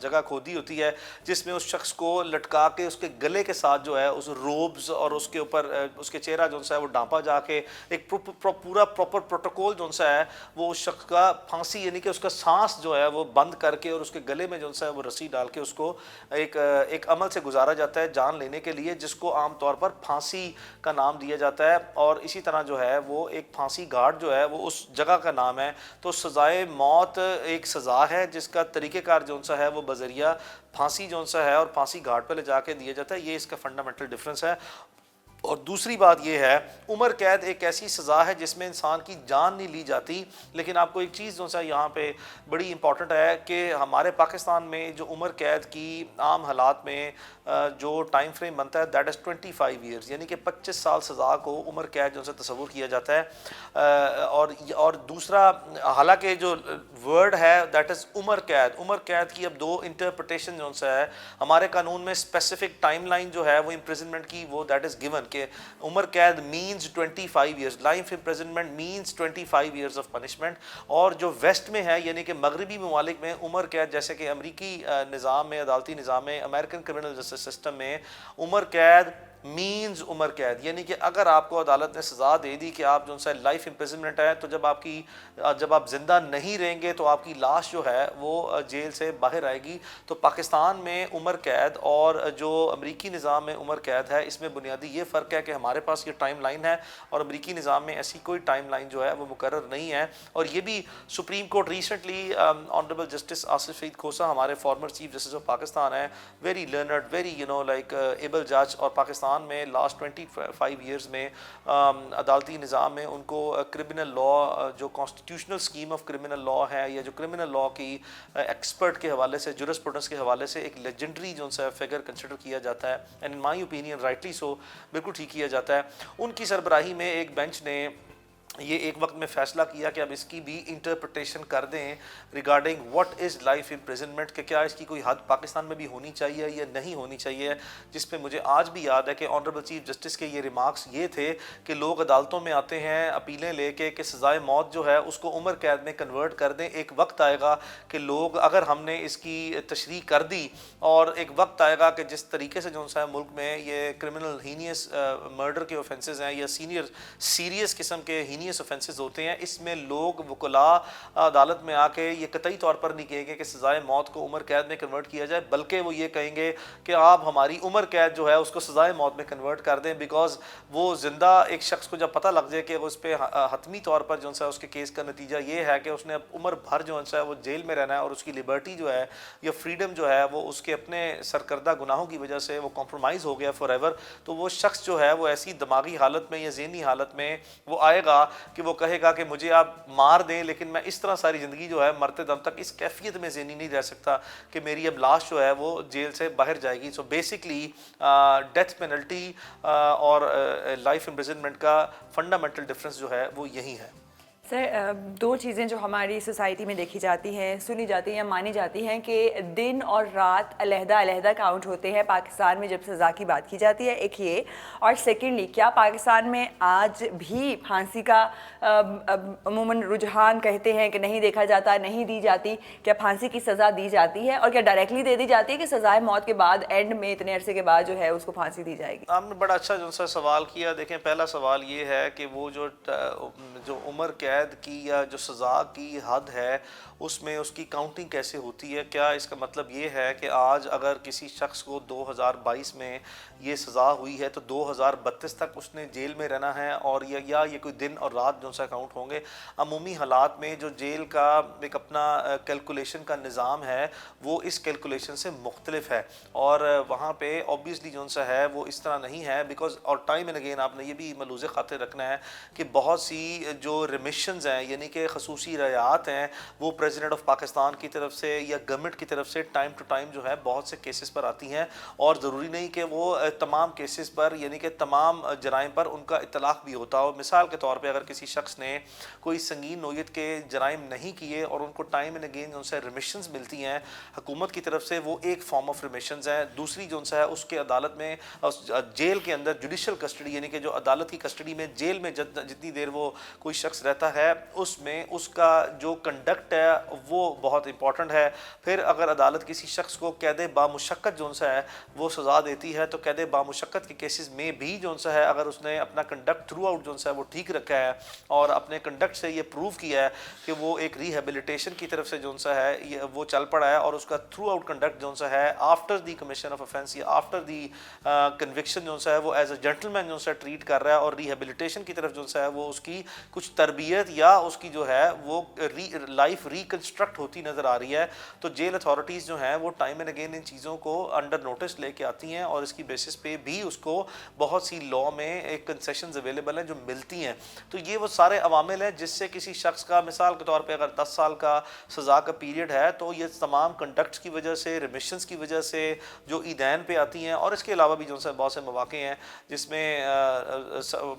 Speaker 2: جگہ کھودی ہوتی ہے جس میں اس شخص کو لٹکا کے اس کے گلے کے ساتھ جو ہے اس روبز اور اس کے اوپر اس کے چہرہ جو سا ہے وہ ڈانپا جا کے ایک پورا پراپر پروٹوکول جو سا ہے وہ اس شخص کا پھانسی، یعنی کہ اس کا سانس جو ہے وہ بند کر کے اور اس کے گلے میں جو سا ہے وہ رسی ڈال کے اس کو ایک عمل سے گزارا جاتا ہے جان لینے کے لیے، جس کو عام طور پر پھانسی کا نام دیا جاتا ہے. اور اسی طرح جو ہے وہ ایک پھانسی گھاٹ جو ہے وہ اس جگہ کا نام ہے. تو سزائے موت ایک سزا ہے جس کا طریقہ کار جو سا ہے وہ بذریعہ پھانسی جو سا ہے اور پھانسی گھاٹ پہ لے جا کے دیا جاتا ہے. یہ اس کا فنڈامنٹل ڈفرینس ہے. اور دوسری بات یہ ہے عمر قید ایک ایسی سزا ہے جس میں انسان کی جان نہیں لی جاتی، لیکن آپ کو ایک چیز جو سا یہاں پہ بڑی امپورٹنٹ ہے کہ ہمارے پاکستان میں جو عمر قید کی عام حالات میں جو ٹائم فریم بنتا ہے دیٹ از 25 ایئرز، یعنی کہ 25 سال سزا کو عمر قید جو سے تصور کیا جاتا ہے. اور دوسرا حالانکہ جو ورڈ ہے دیٹ از عمر قید کی اب 2 انٹرپریٹیشن جو سا ہے ہمارے قانون میں. اسپیسیفک ٹائم لائن جو ہے وہ امپریزنمنٹ کی وہ دیٹ از گیون کہ عمر قید means 25 years, life imprisonment means 25 years of punishment. اور جو ویسٹ میں ہے یعنی کہ مغربی ممالک میں عمر قید جیسے کہ امریکی نظام میں، عدالتی نظام میں، امریکن کرمنل جسٹس سسٹم میں عمر قید مینز عمر قید، یعنی کہ اگر آپ کو عدالت نے سزا دے دی کہ آپ جو سا لائف امپریزنمنٹ ہے تو جب آپ زندہ نہیں رہیں گے تو آپ کی لاش جو ہے وہ جیل سے باہر آئے گی. تو پاکستان میں عمر قید اور جو امریکی نظام میں عمر قید ہے اس میں بنیادی یہ فرق ہے کہ ہمارے پاس یہ ٹائم لائن ہے اور امریکی نظام میں ایسی کوئی ٹائم لائن جو ہے وہ مقرر نہیں ہے. اور یہ بھی supreme court recently honourable justice Asif Saeed Khosa ہمارے former chief justice of Pakistan ہیں، very learned, very likeable جج، اور پاکستان میں لاسٹ 25 ایئرز میں عدالتی نظام میں ان کو کرمنل لا، جو constitutional scheme of criminal law ہے یا جو کرمنل لا کی ایکسپرٹ کے حوالے سے، جورسپروڈنس کے حوالے سے ایک لیجنڈری جو سا فگر کنسیڈر کیا جاتا ہے، and in my opinion rightly so, بالکل ٹھیک کیا جاتا ہے. ان کی سربراہی میں ایک بینچ نے یہ ایک وقت میں فیصلہ کیا کہ اب اس کی بھی انٹرپریٹیشن کر دیں regarding what is life imprisonment, کہ کیا اس کی کوئی حد پاکستان میں بھی ہونی چاہیے یا نہیں ہونی چاہیے. جس پہ مجھے آج بھی یاد ہے کہ آنریبل چیف جسٹس کے یہ ریمارکس یہ تھے کہ لوگ عدالتوں میں آتے ہیں اپیلیں لے کے کہ سزائے موت جو ہے اس کو عمر قید میں کنورٹ کر دیں. ایک وقت آئے گا کہ لوگ، اگر ہم نے اس کی تشریح کر دی، اور ایک وقت آئے گا کہ جس طریقے سے جو سا ملک میں یہ کرمنل ہینیس مرڈر کے اوفینسز ہیں یا سیریس قسم کے ہینیس ہینیس offences ہوتے ہیں. اس میں لوگ وکلاء عدالت میں آ کے یہ قطعی طور پر نہیں کہیں گے کہ سزائے موت کو عمر قید میں کنورٹ کیا جائے, بلکہ وہ یہ کہیں گے کہ آپ ہماری عمر قید جو ہے اس کو سزائے موت میں کنورٹ کر دیں, بیکاز وہ زندہ ایک شخص کو جب پتہ لگ جائے کہ اس پہ حتمی طور پر جو ہے اس کے کیس کا نتیجہ یہ ہے کہ اس نے اب عمر بھر جو ہے وہ جیل میں رہنا ہے, اور اس کی لبرٹی جو ہے یا فریڈم جو ہے وہ اس کے اپنے سرکردہ گناہوں کی وجہ سے وہ کمپرومائز ہو گیا فار ایور, تو وہ شخص جو ہے وہ ایسی دماغی حالت میں یا ذہنی حالت میں وہ آئے گا کہ وہ کہے گا کہ مجھے آپ مار دیں لیکن میں اس طرح ساری زندگی جو ہے مرتے دم تک اس کیفیت میں ذہنی نہیں رہ سکتا کہ میری اب لاش جو ہے وہ جیل سے باہر جائے گی. سو بیسکلی ڈیتھ پینلٹی اور لائف امپریزنمنٹ کا فنڈامنٹل ڈفرینس جو ہے وہ یہی ہے.
Speaker 1: سر دو چیزیں جو ہماری سوسائٹی میں دیکھی جاتی ہیں, سنی جاتی ہیں, مانی جاتی ہیں کہ دن اور رات علیحدہ علیحدہ کاؤنٹ ہوتے ہیں پاکستان میں جب سزا کی بات کی جاتی ہے, ایک یہ, اور سیکنڈلی کیا پاکستان میں آج بھی پھانسی کا عموماً رجحان کہتے ہیں کہ نہیں دیکھا جاتا, نہیں دی جاتی, کیا پھانسی کی سزا دی جاتی ہے اور کیا ڈائریکٹلی دے دی جاتی ہے کہ سزائے موت کے بعد اینڈ میں اتنے عرصے کے بعد جو ہے اس کو پھانسی دی جائے گی؟
Speaker 2: آپ نے بڑا اچھا جو سا سوال کیا. دیکھیں پہلا سوال یہ ہے کہ وہ جو عمر قید کی یا جو سزا کی حد ہے اس میں اس کی کاؤنٹنگ کیسے ہوتی ہے. کیا اس کا مطلب یہ ہے کہ آج اگر کسی شخص کو 2022 میں یہ سزا ہوئی ہے تو 2032 تک اس نے جیل میں رہنا ہے, اور یا یہ کوئی دن اور رات جو سا اکاؤنٹ ہوں گے؟ عمومی حالات میں جو جیل کا ایک اپنا کیلکولیشن کا نظام ہے وہ اس کیلکولیشن سے مختلف ہے, اور وہاں پہ اوبیسلی جو سا ہے وہ اس طرح نہیں ہے, بیکاز اور ٹائم اینڈ اگین آپ نے یہ بھی ملحوظ خاطر رکھنا ہے کہ بہت سی جو ریمیشنز ہیں یعنی کہ خصوصی رعایات ہیں وہ پریزیڈنٹ آف پاکستان کی طرف سے یا گورنمنٹ کی طرف سے ٹائم ٹو ٹائم جو ہے بہت سے کیسز پر آتی ہیں, اور ضروری نہیں کہ وہ تمام کیسز پر یعنی کہ تمام جرائم پر ان کا اطلاق بھی ہوتا ہو. مثال کے طور پہ اگر کسی شخص نے کوئی سنگین نوعیت کے جرائم نہیں کیے اور ان کو ٹائم اینڈ اگین جو سے ریمیشنز ملتی ہیں حکومت کی طرف سے, وہ ایک فارم آف ریمیشنز ہے. دوسری جو ہے اس کے عدالت میں جیل کے اندر جوڈیشل کسٹڈی یعنی کہ جو عدالت کی کسٹڈی میں جیل میں جتنی دیر وہ کوئی شخص رہتا ہے اس میں اس کا جو کنڈکٹ ہے وہ بہت امپورٹنٹ ہے. پھر اگر عدالت کسی شخص کو قید بامشقت جو سا ہے وہ سزا دیتی ہے تو قید بامشقت کے کیسز میں بھی جو سا ہے اگر اس نے اپنا کنڈکٹ تھرو آؤٹ جو سا ہے وہ ٹھیک رکھا ہے اور اپنے کنڈکٹ سے یہ پروو کیا ہے کہ وہ ایک ریہیبلیٹیشن کی طرف سے جو سا ہے وہ چل پڑا ہے, اور اس کا تھرو آؤٹ کنڈکٹ جو سا ہے after the commission of offence یا آفٹر دی کنوکشن جو سا ہے وہ ایز اے جینٹل مین جو سا ٹریٹ کر رہا ہے, اور ریہیبلیٹیشن کی طرف جو سا ہے وہ اس کی کچھ تربیت یا اس کی جو ہے وہ لائف ریکنسٹرکٹ ہوتی نظر آ رہی ہے. تو جیل اتھارٹیز جو ہیں وہ ٹائم اینڈ اگین ان چیزوں کو انڈر نوٹس لے کے آتی ہیں, اور اس کی بیسس پہ بھی اس کو بہت سی لا میں ایک کنسیشنز اویلیبل ہیں جو ملتی ہیں. تو یہ وہ سارے عوامل ہیں جس سے کسی شخص کا مثال کے طور پہ اگر 10 سال کا سزا کا پیریڈ ہے تو یہ تمام کنڈکٹس کی وجہ سے, ریمیشنز کی وجہ سے جو عیدین پہ آتی ہیں, اور اس کے علاوہ بھی جو ہے بہت سے مواقع ہیں جس میں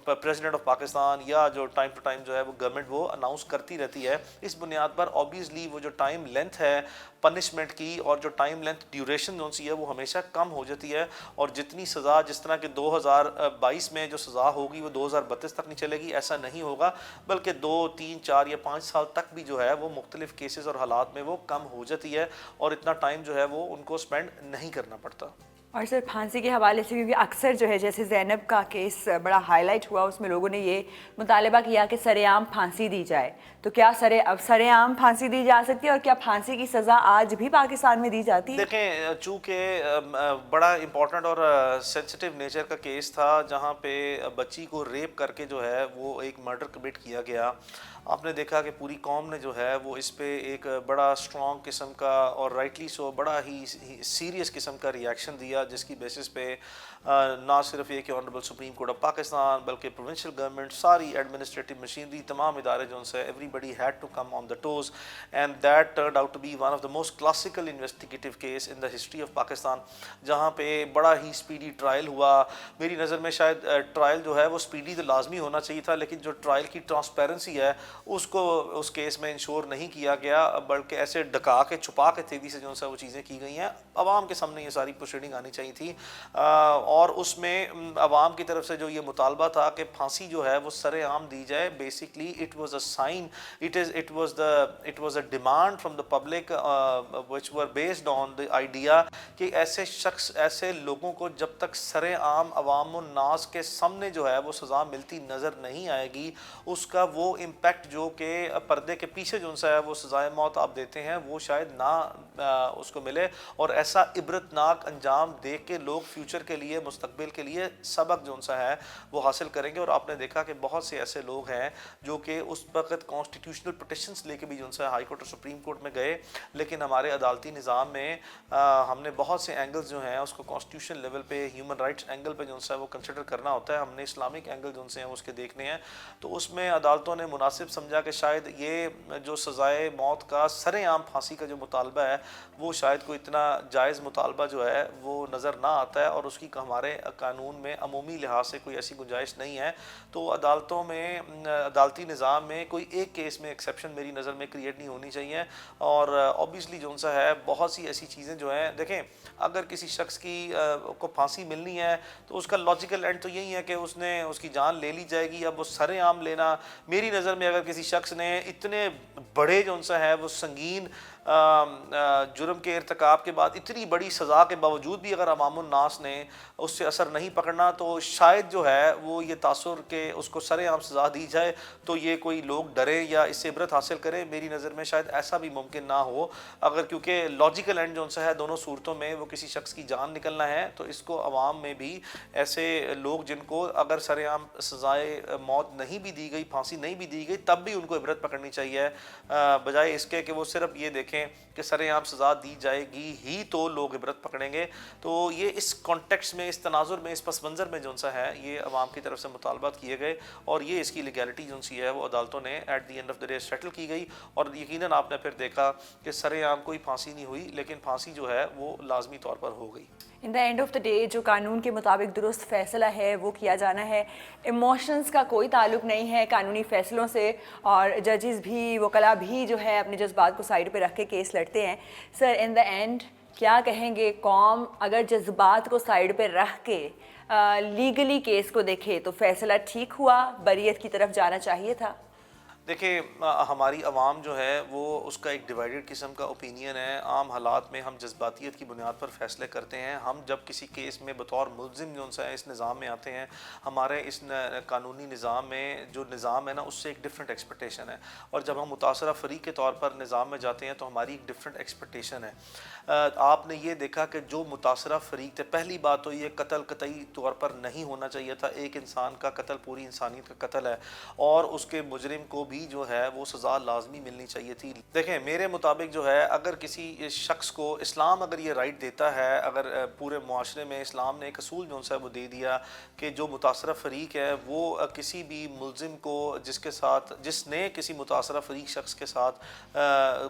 Speaker 2: پریزیڈنٹ آف پاکستان یا جو ٹائم ٹو ٹائم جو ہے وہ گورنمنٹ وہ اناؤنس کرتی رہتی ہے. اس بنیاد پر آبویسلی وہ جو ٹائم لینتھ ہے پنشمنٹ کی اور جو ٹائم لینتھ ڈیوریشن جو سی ہے وہ ہمیشہ کم ہو جاتی ہے, اور جتنی سزا جس طرح کہ 2022 میں جو سزا ہوگی وہ 2032 تک نہیں چلے گی, ایسا نہیں ہوگا, بلکہ 2, 3, 4 یا 5 سال تک بھی جو ہے وہ مختلف کیسز اور حالات میں وہ کم ہو جاتی ہے, اور اتنا ٹائم جو ہے وہ ان کو سپینڈ نہیں کرنا پڑتا.
Speaker 1: اور سر پھانسی کے حوالے سے کیونکہ اکثر جو ہے جیسے زینب کا کیس بڑا ہائی لائٹ ہوا, اس میں لوگوں نے یہ مطالبہ کیا کہ سر عام پھانسی دی جائے, تو کیا سر عام پھانسی دی جا سکتی ہے اور کیا پھانسی کی سزا آج بھی پاکستان میں دی جاتی ہے؟
Speaker 2: دیکھیں چونکہ بڑا امپورٹنٹ اور سینسٹیو نیچر کا کیس تھا جہاں پہ بچی کو ریپ کر کے جو ہے وہ ایک مرڈر کمٹ کیا گیا, آپ نے دیکھا کہ پوری قوم نے جو ہے وہ اس پہ ایک بڑا اسٹرانگ قسم کا اور رائٹلی سو بڑا ہی سیریس قسم کا ریاکشن دیا, جس کی بیسس پہ نہ صرف یہ کہ honourable supreme court of Pakistan بلکہ پروونشل گورنمنٹ, ساری ایڈمنسٹریٹو مشینری, تمام ادارے جو سے everybody head to come on the toes, and that turned out to be one of the most classical investigative case in the history of Pakistan, جہاں پہ بڑا ہی speedy trial ہوا. میری نظر میں شاید ٹرائل جو ہے وہ اسپیڈی تو لازمی ہونا چاہیے تھا, لیکن جو ٹرائل کی ٹرانسپیرنسی ہے اس کو اس کیس میں انشور نہیں کیا گیا, بلکہ ایسے ڈکا کے چھپا کے تیزی سے جو ہے وہ چیزیں کی گئی ہیں. عوام کے سامنے یہ ساری پروسیڈنگ آنی ہونی چاہیے تھی اور اس میں عوام کی طرف سے جو یہ مطالبہ تھا کہ پھانسی جو ہے وہ سر عام دی جائے. Basically it was a sign, it was a demand from the public which were based on the idea کہ ایسے شخص, ایسے لوگوں کو جب تک سر عام عوام الناس کے سامنے جو ہے وہ سزا ملتی نظر نہیں آئے گی, اس کا وہ امپیکٹ جو کہ پردے کے پیچھے جو ہے وہ سزائے موت آپ دیتے ہیں وہ شاید نہ اس کو ملے, اور ایسا عبرتناک انجام دیکھ کے لوگ فیوچر کے لیے, مستقبل کے لیے سبق جو سا ہے وہ حاصل کریں گے. اور آپ نے دیکھا کہ بہت سے ایسے لوگ ہیں جو کہ اس وقت کانسٹیٹیوشنل پٹیشنز لے کے بھی جو سا ہائی کورٹ اور سپریم کورٹ میں گئے, لیکن ہمارے عدالتی نظام میں ہم نے بہت سے اینگلز جو ہیں اس کو کانسٹیٹیوشن لیول پہ, ہیومن رائٹس اینگل پہ جو سا وہ کنسیڈر کرنا ہوتا ہے, ہم نے اسلامک اینگل جو سے ہیں اس کے دیکھنے ہیں. تو اس میں عدالتوں نے مناسب سمجھا کہ شاید یہ جو سزائے موت کا سر عام پھانسی کا جو مطالبہ ہے وہ شاید کوئی اتنا جائز مطالبہ جو ہے وہ نظر نہ آتا ہے, اور اس کی ہمارے قانون میں عمومی لحاظ سے کوئی ایسی گنجائش نہیں ہے. تو عدالتوں میں, عدالتی نظام میں کوئی ایک کیس میں ایکسیپشن میری نظر میں کریٹ نہیں ہونی چاہیے. اور اوبیسلی جو سا ہے بہت سی ایسی چیزیں جو ہیں, دیکھیں اگر کسی شخص کی کو پھانسی ملنی ہے تو اس کا لاجیکل اینڈ تو یہی ہے کہ اس کی جان لے لی جائے گی. اب وہ سر عام لینا, میری نظر میں اگر کسی شخص نے اتنے بڑے جو سا ہے وہ سنگین جرم کے ارتکاب کے بعد اتنی بڑی سزا کے باوجود بھی اگر عوام الناس نے اس سے اثر نہیں پکڑنا, تو شاید جو ہے وہ یہ تاثر کہ اس کو سر عام سزا دی جائے تو یہ کوئی لوگ ڈریں یا اس سے عبرت حاصل کریں. میری نظر میں شاید ایسا بھی ممکن نہ ہو, اگر کیونکہ لاجیکل اینڈ جو سا ہے دونوں صورتوں میں وہ کسی شخص کی جان نکلنا ہے, تو اس کو عوام میں بھی ایسے لوگ جن کو اگر سر عام سزائے موت نہیں بھی دی گئی, پھانسی نہیں بھی دی گئی, تب بھی ان کو عبرت پکڑنی چاہیے, بجائے اس کے کہ وہ صرف یہ دیکھیں کہ سر عام سزا دی جائے گی ہی تو لوگ عبرت پکڑیں گے. تو یہ اس کانٹیکسٹ میں, اس تناظر میں, اس پس منظر میں جو سا ہے یہ عوام کی طرف سے مطالبات کیے گئے, اور یہ اس کی لیگیلٹی جو سی ہے وہ عدالتوں نے at the end of the day settle کی گئی. اور یقیناً آپ نے پھر دیکھا کہ سر عام کوئی پھانسی نہیں ہوئی, لیکن پھانسی جو ہے وہ لازمی طور پر ہو گئی.
Speaker 1: In the end of the day جو قانون کے مطابق درست فیصلہ ہے وہ کیا جانا ہے. ایموشنز کا کوئی تعلق نہیں ہے قانونی فیصلوں سے, اور ججز بھی, وکلاء بھی جو ہے اپنے جذبات کو سائڈ پہ رکھ کے کیس لڑتے ہیں. سر ان دا اینڈ کیا کہیں گے, قوم اگر جذبات کو سائڈ پہ رکھ کے لیگلی کیس کو دیکھے تو فیصلہ ٹھیک ہوا, بریت کی طرف جانا چاہیے تھا؟
Speaker 2: دیکھیں ہماری عوام جو ہے وہ اس کا ایک ڈیوائیڈڈ قسم کا اوپینین ہے. عام حالات میں ہم جذباتیت کی بنیاد پر فیصلے کرتے ہیں. ہم جب کسی کیس میں بطور ملزم جو سا ہے اس نظام میں آتے ہیں, ہمارے اس قانونی نظام میں جو نظام ہے نا اس سے ایک ڈفرینٹ ایکسپیکٹیشن ہے, اور جب ہم متاثرہ فریق کے طور پر نظام میں جاتے ہیں تو ہماری ایک ڈفرینٹ ایکسپیکٹیشن ہے. آپ نے یہ دیکھا کہ جو متاثرہ فریق تھے, پہلی بات تو یہ قتل قطعی طور پر نہیں ہونا چاہیے تھا. ایک انسان کا قتل پوری انسانیت کا قتل ہے, اور اس کے مجرم کو بھی جو ہے وہ سزا لازمی ملنی چاہیے تھی. دیکھیں میرے مطابق جو ہے اگر کسی شخص کو اسلام اگر یہ رائٹ دیتا ہے, اگر پورے معاشرے میں اسلام نے ایک اصول جو ہے وہ دے دیا کہ جو متاثرہ فریق ہے وہ کسی بھی ملزم کو جس نے کسی متاثرہ فریق شخص کے ساتھ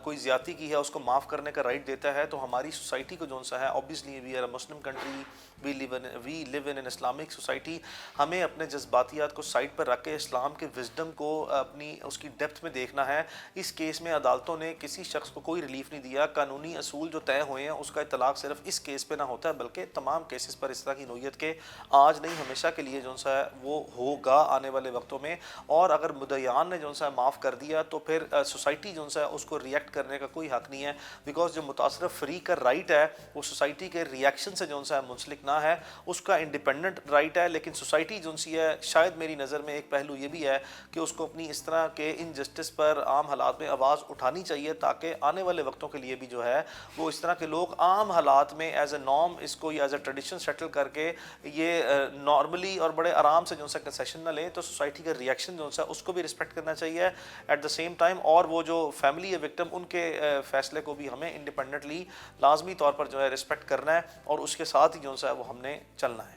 Speaker 2: کوئی زیادتی کی ہے اس کو معاف کرنے کا رائٹ دیتا ہے, تو ہماری سوسائٹی کو جو سا ہے, obviously we are a Muslim country, we live in an Islamic society, ہمیں اپنے جذباتیات کو سائڈ پر رکھ کے اسلام کے وزڈم کو اپنی اس کی ڈیپتھ میں دیکھنا ہے. اس کیس میں عدالتوں نے کسی شخص کو کوئی ریلیف نہیں دیا. قانونی اصول جو طے ہوئے ہیں اس کا اطلاق صرف اس کیس پہ نہ ہوتا ہے بلکہ تمام کیسز پر اس طرح کی نوعیت کے آج نہیں ہمیشہ کے لیے جو سا ہے وہ ہوگا آنے والے وقتوں میں. اور اگر مدعیان نے جو سا معاف کر دیا تو پھر سوسائٹی جو سا ہے اس کو ریئیکٹ کرنے کا کوئی حق نہیں ہے, بیکاز جو متاثرہ فریق کا رائٹ ہے وہ سوسائٹی کے ریئیکشن سے جو سا ہے منسلک نہ ہے, اس کا انڈیپینڈنٹ رائٹ ہے. لیکن سوسائٹی جو سی ہے, شاید میری نظر میں ایک پہلو یہ بھی ہے کہ اس کو اپنی اس طرح کے انجسٹس پر عام حالات میں آواز اٹھانی چاہیے, تاکہ آنے والے وقتوں کے لیے بھی جو ہے وہ اس طرح کے لوگ عام حالات میں ایز اے نارم اس کو یا ایز اے ٹریڈیشن سیٹل کر کے یہ نارملی اور بڑے آرام سے جو سا کنسیشن نہ لیں. تو سوسائٹی کا ریئیکشن جو سا اس کو بھی رسپیکٹ کرنا چاہیے ایٹ دا سیم ٹائم, اور وہ جو فیملی ہے وکٹم ان کے فیصلے کو بھی ہمیں انڈیپینڈنٹلی لازمی طور پر جو ہے رسپیکٹ کرنا ہے, اور اس کے ساتھ ہی جو سا ہے وہ ہم نے چلنا ہے.